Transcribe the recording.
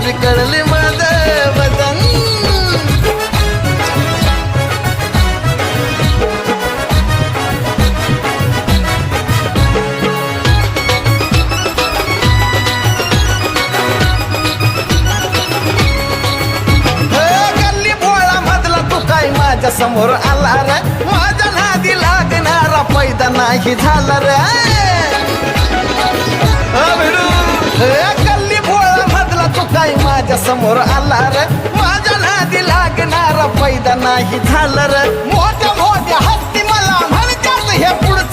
विकळले माझं वजन. गल्ली भोळा मधला तू काय माझ्या समोर आला रे, माझ्या नादी लागणारा पैदा नाही झाला रे. गल्ली भोळा मधला तू काय माझ्या समोर आला रे, माझ्या नादी लागणारा पैदा नाही झाला रे. मोठ्या मोठ्या हत्ती मला म्हणतात हे पुढचं